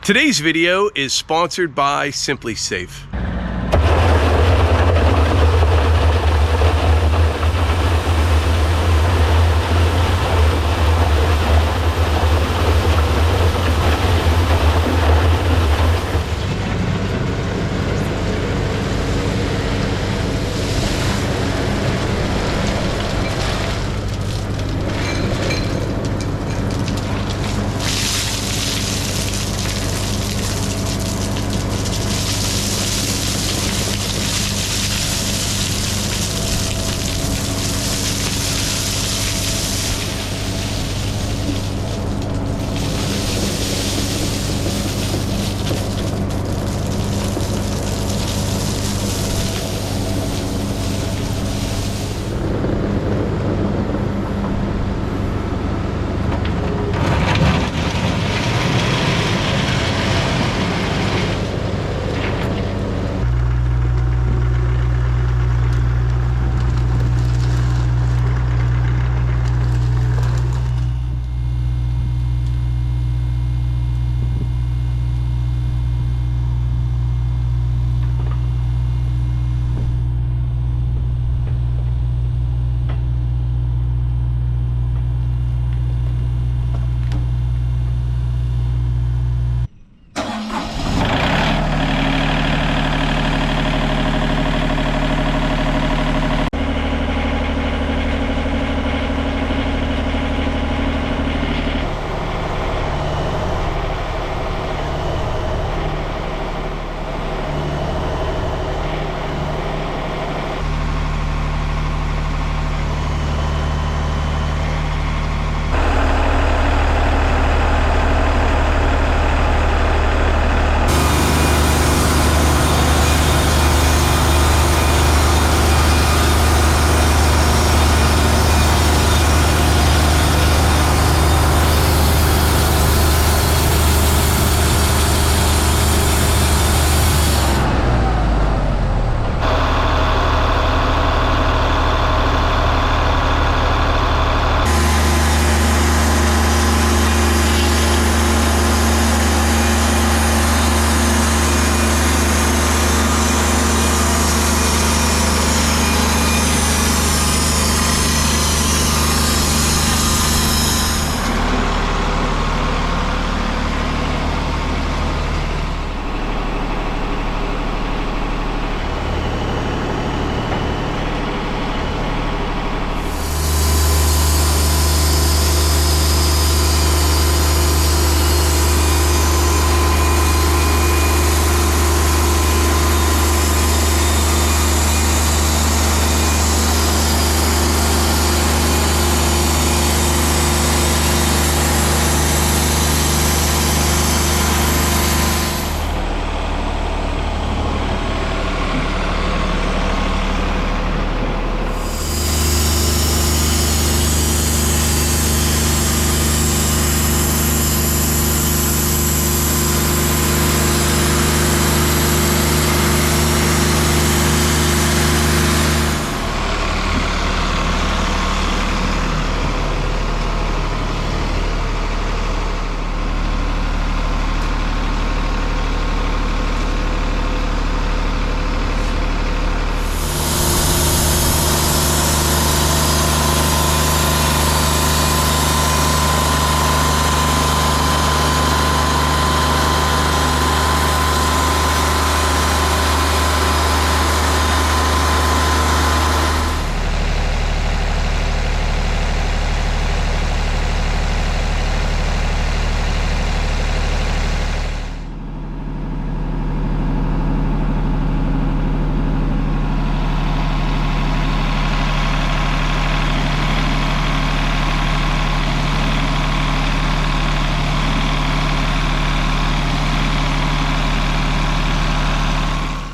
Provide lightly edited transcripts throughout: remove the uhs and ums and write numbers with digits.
Today's video is sponsored by Simply Safe.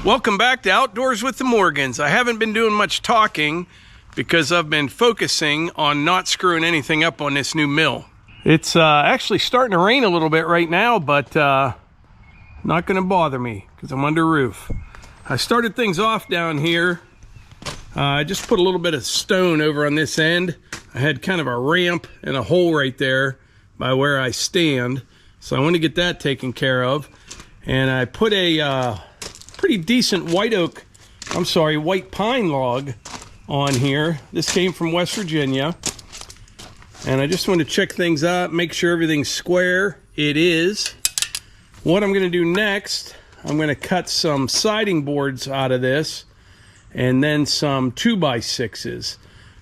Welcome back to Outdoors with the Morgans. I haven't been doing much talking because I've been focusing on not screwing anything up on this new mill. It's actually starting to rain a little bit right now, but not going to bother me because I'm under roof. I started things off down here. I just put a little bit of stone over on this end. I had kind of a ramp and a hole right there by where I stand. So I want to get that taken care of. And I put a pretty decent white pine log on here. This came from West Virginia. And I just want to check things out, make sure everything's square. It is. What I'm going to do next, I'm going to cut some siding boards out of this and then some 2x6s.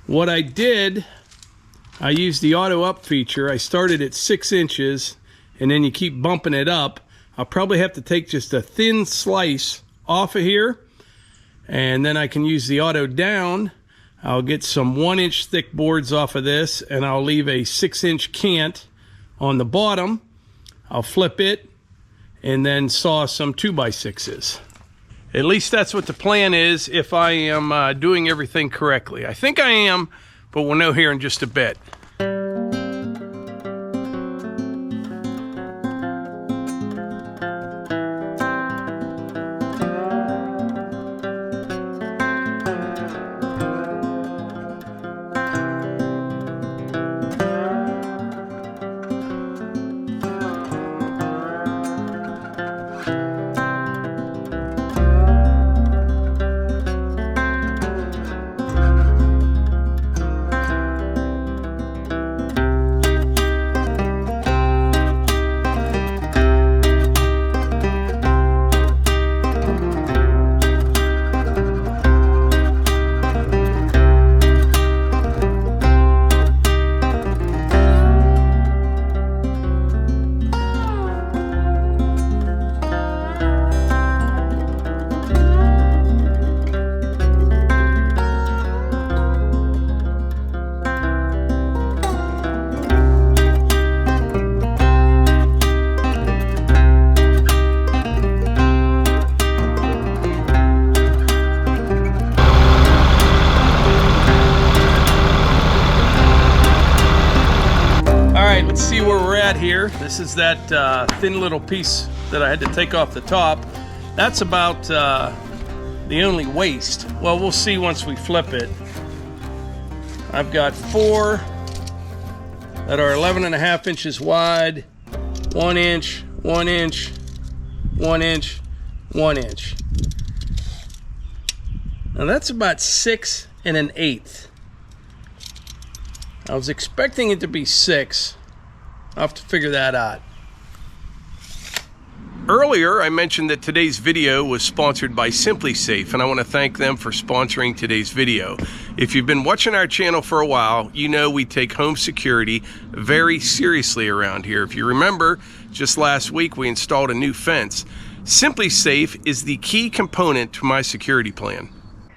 What I did, I used the auto up feature. I started at 6 inches and then you keep bumping it up. I'll probably have to take just a thin slice off of here, and then I can use the auto down. I'll get some 1-inch thick boards off of this, and I'll leave a 6-inch cant on the bottom. I'll flip it and then saw some 2x6s. At least that's what the plan is, if I am doing everything correctly. I think I am, but we'll know here in just a bit. See where we're at here. This is that thin little piece that I had to take off the top. That's about the only waste. Well, we'll see once we flip it. I've got 4 that are 11.5 inches wide, 1 inch, 1 inch, 1 inch, 1 inch. Now that's about 6 1/8. I was expecting it to be 6. I'll have to figure that out. Earlier, I mentioned that today's video was sponsored by Simply Safe, and I want to thank them for sponsoring today's video. If you've been watching our channel for a while, you know we take home security very seriously around here. If you remember, just last week we installed a new fence. Simply Safe is the key component to my security plan.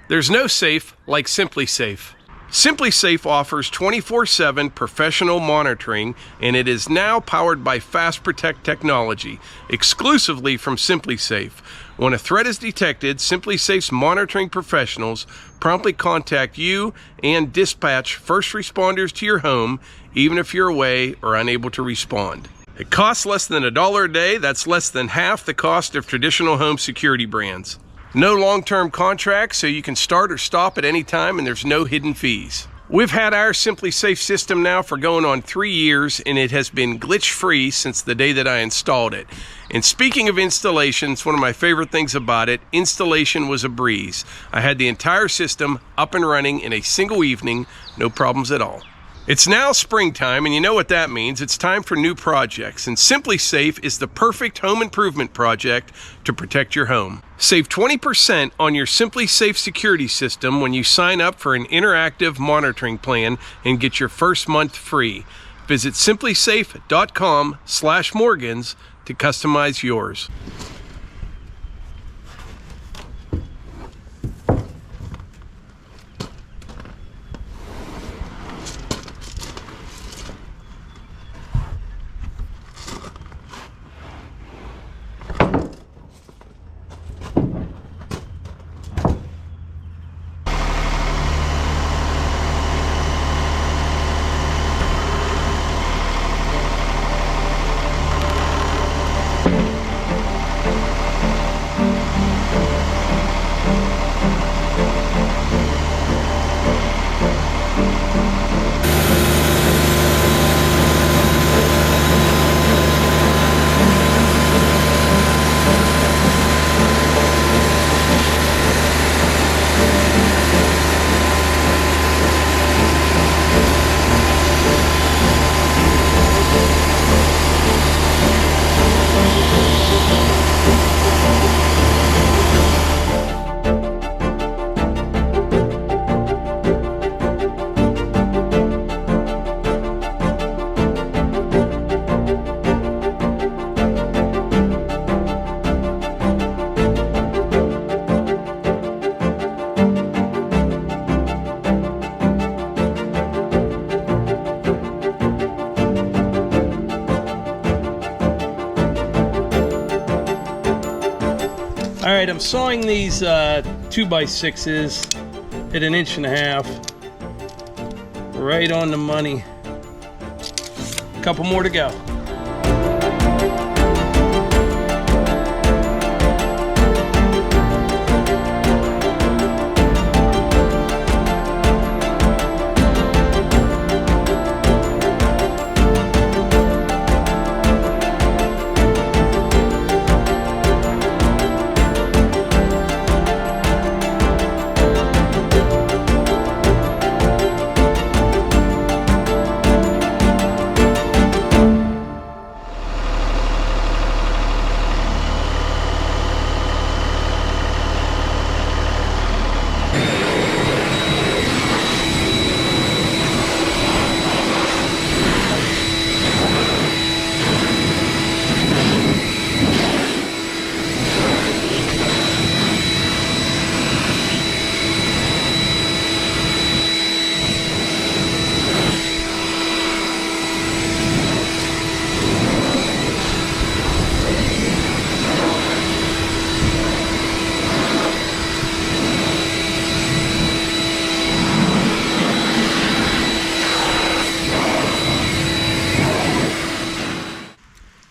There's no safe like Simply Safe. Simply Safe offers 24/7 professional monitoring, and it is now powered by Fast Protect technology, exclusively from Simply Safe. When a threat is detected, Simply Safe's monitoring professionals promptly contact you and dispatch first responders to your home, even if you're away or unable to respond. It costs less than $1 a day. That's less than half the cost of traditional home security brands. No long-term contracts, so you can start or stop at any time, and there's no hidden fees. We've had our Simply Safe system now for going on 3 years, and it has been glitch-free since the day that I installed it. And speaking of installations, one of my favorite things about it, installation was a breeze. I had the entire system up and running in a single evening, no problems at all. It's now springtime, and you know what that means. It's time for new projects, and Simply Safe is the perfect home improvement project to protect your home. Save 20% on your Simply Safe security system when you sign up for an interactive monitoring plan and get your first month free. Visit simplysafe.com/Morgans to customize yours. All right, I'm sawing these 2x6s at 1.5 inches. Right on the money. A couple more to go.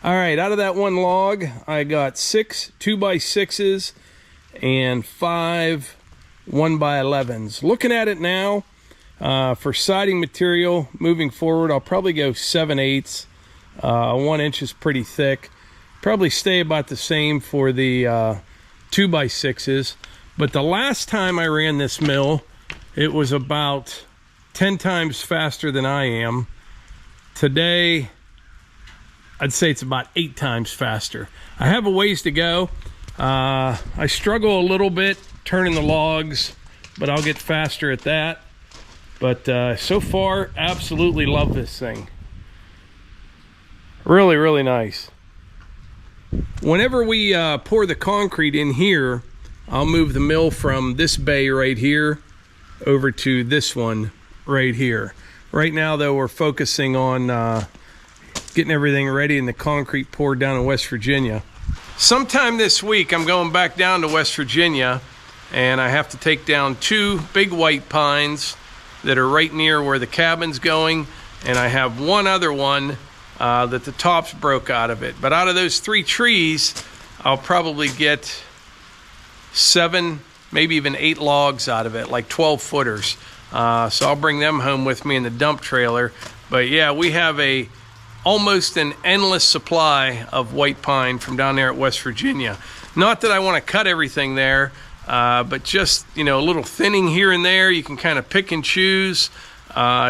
All right, out of that one log, I got 6 2x6s and 5 1x11s. Looking at it now, for siding material, moving forward, I'll probably go 7/8. 1 inch is pretty thick. Probably stay about the same for the 2x6s. But the last time I ran this mill, it was about 10 times faster than I am. Today, I'd say it's about 8 times faster. I have a ways to go. I struggle a little bit turning the logs, but I'll get faster at that. But so far, absolutely love this thing. Really, really nice. Whenever we pour the concrete in here, I'll move the mill from this bay right here over to this one right here. Right now, though, we're focusing on getting everything ready and the concrete poured down in West Virginia. Sometime this week, I'm going back down to West Virginia, and I have to take down 2 big white pines that are right near where the cabin's going, and I have one other one that the tops broke out of it. But out of those 3 trees, I'll probably get 7, maybe even 8 logs out of it, like 12 footers. So I'll bring them home with me in the dump trailer. But yeah, we have almost an endless supply of white pine from down there at West Virginia. Not that I want to cut everything there, but just, you know, a little thinning here and there. You can kind of pick and choose.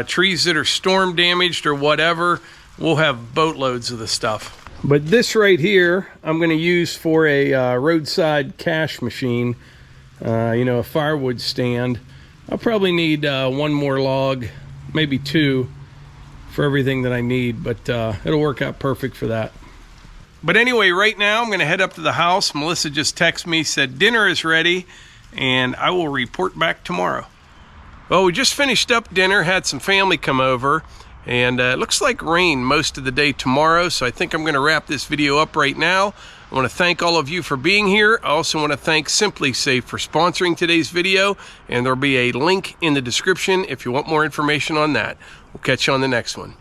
Trees that are storm damaged or whatever, we'll have boatloads of the stuff. But this right here, I'm going to use for a roadside cache machine, you know, a firewood stand. I'll probably need 1 more log, maybe 2. For everything that I need, but it'll work out perfect for that. But anyway, right now I'm going to head up to the house. Melissa just texted me, said dinner is ready, and I will report back tomorrow. Well, we just finished up dinner, had some family come over, and it looks like rain most of the day tomorrow, so I think I'm going to wrap this video up right now. I want to thank all of you for being here. I also want to thank Simply Safe for sponsoring today's video, and there'll be a link in the description if you want more information on that. We'll catch you on the next one.